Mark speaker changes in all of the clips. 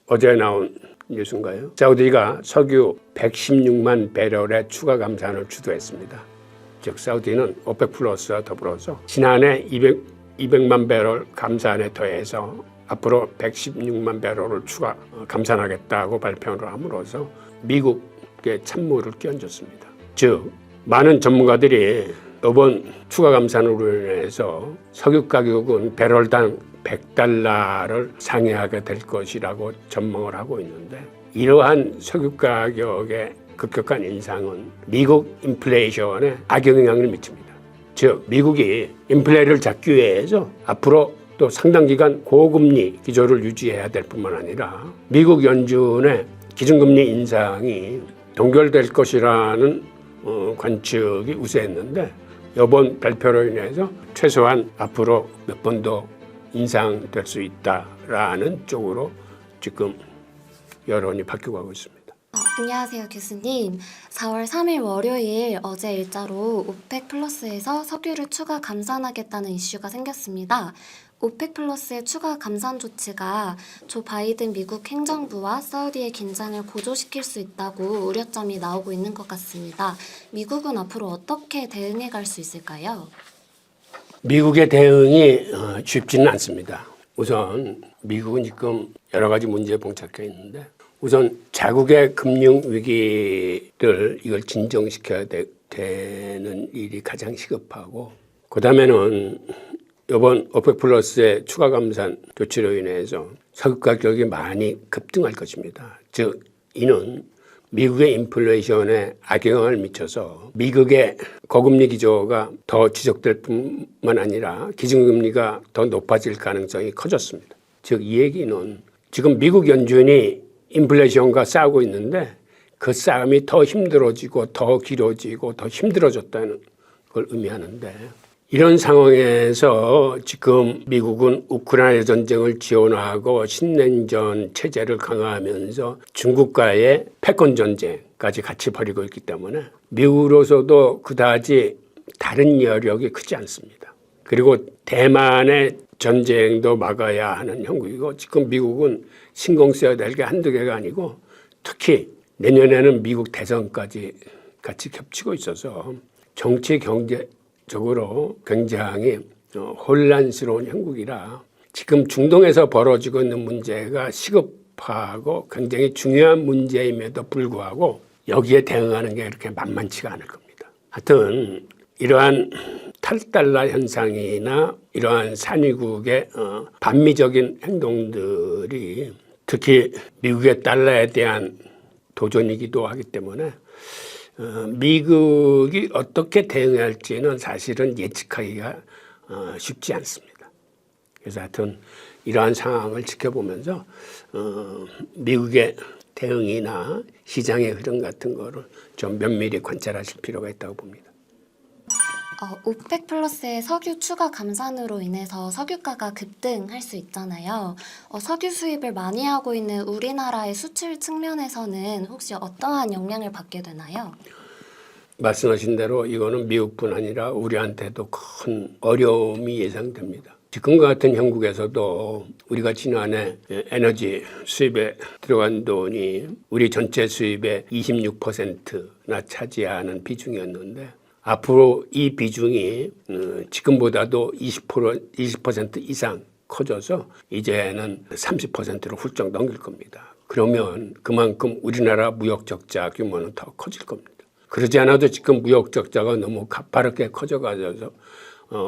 Speaker 1: 어제 나온 뉴스인가요? 사우디가 석유 116만 배럴의 추가 감산을 주도했습니다. 즉 사우디는 오펙 플러스와 더불어서 지난해 200만 배럴 감산에 더해서 앞으로 116만 배럴을 추가 감산하겠다고 발표를 함으로써 미국의 찬물을 끼얹었습니다. 즉 많은 전문가들이 이번 추가 감산으로 인해서 석유 가격은 배럴당 $100를 상회하게 될 것이라고 전망을 하고 있는데, 이러한 석유 가격의 급격한 인상은 미국 인플레이션에 악영향을 미칩니다. 즉 미국이 인플레를 잡기 위해서 앞으로 또 상당 기간 고금리 기조를 유지해야 될 뿐만 아니라 미국 연준의 기준금리 인상이 동결될 것이라는 관측이 우세했는데, 이번 발표로 인해서 최소한 앞으로 몇 번 더 인상될 수 있다라는 쪽으로 지금 여론이 바뀌고 가고 있습니다.
Speaker 2: 안녕하세요, 교수님. 4월 3일 월요일 어제 일자로 오펙 플러스에서 석유를 추가 감산하겠다는 이슈가 생겼습니다. 오펙 플러스의 추가 감산 조치가 조 바이든 미국 행정부와 사우디의 긴장을 고조시킬 수 있다고 우려점이 나오고 있는 것 같습니다. 미국은 앞으로 어떻게 대응해 갈 수 있을까요?
Speaker 1: 미국의 대응이 쉽지는 않습니다. 우선 미국은 지금 여러 가지 문제에 봉착해 있는데, 우선 자국의 금융 위기를 이걸 진정시켜야 되는 일이 가장 시급하고, 그 다음에는 이번 오펙 플러스의 추가 감산 조치로 인해서 석유 가격이 많이 급등할 것입니다. 즉 이는 미국의 인플레이션에 악영향을 미쳐서 미국의 고금리 기조가 더 지속될 뿐만 아니라 기준금리가 더 높아질 가능성이 커졌습니다. 즉 이 얘기는 지금 미국 연준이 인플레이션과 싸우고 있는데 그 싸움이 더 힘들어지고 더 길어지고 더 힘들어졌다는 걸 의미하는데, 이런 상황에서 지금 미국은 우크라이나 전쟁을 지원하고 신냉전 체제를 강화하면서 중국과의 패권 전쟁까지 같이 벌이고 있기 때문에 미국으로서도 그다지 다른 여력이 크지 않습니다. 그리고 대만의 전쟁도 막아야 하는 형국이고, 지금 미국은 신경 써야 될 게 한두 개가 아니고 특히 내년에는 미국 대선까지 같이 겹치고 있어서 정치 경제적으로 굉장히 혼란스러운 형국이라 지금 중동에서 벌어지고 있는 문제가 시급하고 굉장히 중요한 문제임에도 불구하고 여기에 대응하는 게 그렇게 만만치가 않을 겁니다. 하여튼 이러한 탈달러 현상이나 이러한 산유국의 반미적인 행동들이 특히 미국의 달러에 대한 도전이기도 하기 때문에 미국이 어떻게 대응할지는 사실은 예측하기가 쉽지 않습니다. 그래서 하여튼 이러한 상황을 지켜보면서 미국의 대응이나 시장의 흐름 같은 거를 좀 면밀히 관찰하실 필요가 있다고 봅니다.
Speaker 2: 오펙 플러스의 석유 추가 감산으로 인해서 석유가가 급등할 수 있잖아요. 석유 수입을 많이 하고 있는 우리나라의 수출 측면에서는 혹시 어떠한 영향을 받게 되나요?
Speaker 1: 말씀하신 대로 이거는 미국뿐 아니라 우리한테도 큰 어려움이 예상됩니다. 지금과 같은 형국에서도 우리가 지난해 에너지 수입에 들어간 돈이 우리 전체 수입의 26%나 차지하는 비중이었는데, 앞으로 이 비중이 지금보다도 20% 이상 커져서 이제는 30%로 훌쩍 넘길 겁니다. 그러면 그만큼 우리나라 무역 적자 규모는 더 커질 겁니다. 그러지 않아도 지금 무역 적자가 너무 가파르게 커져가지고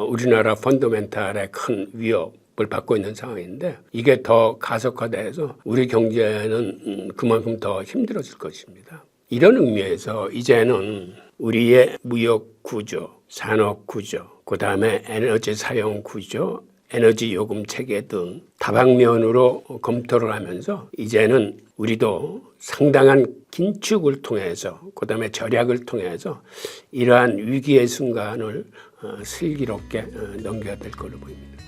Speaker 1: 우리나라 펀더멘탈에 큰 위협을 받고 있는 상황인데, 이게 더 가속화돼서 우리 경제는 그만큼 더 힘들어질 것입니다. 이런 의미에서 이제는 우리의 무역 구조, 산업 구조, 그 다음에 에너지 사용 구조, 에너지 요금 체계 등 다방면으로 검토를 하면서 이제는 우리도 상당한 긴축을 통해서, 그 다음에 절약을 통해서 이러한 위기의 순간을 슬기롭게 넘겨야 될 걸로 보입니다.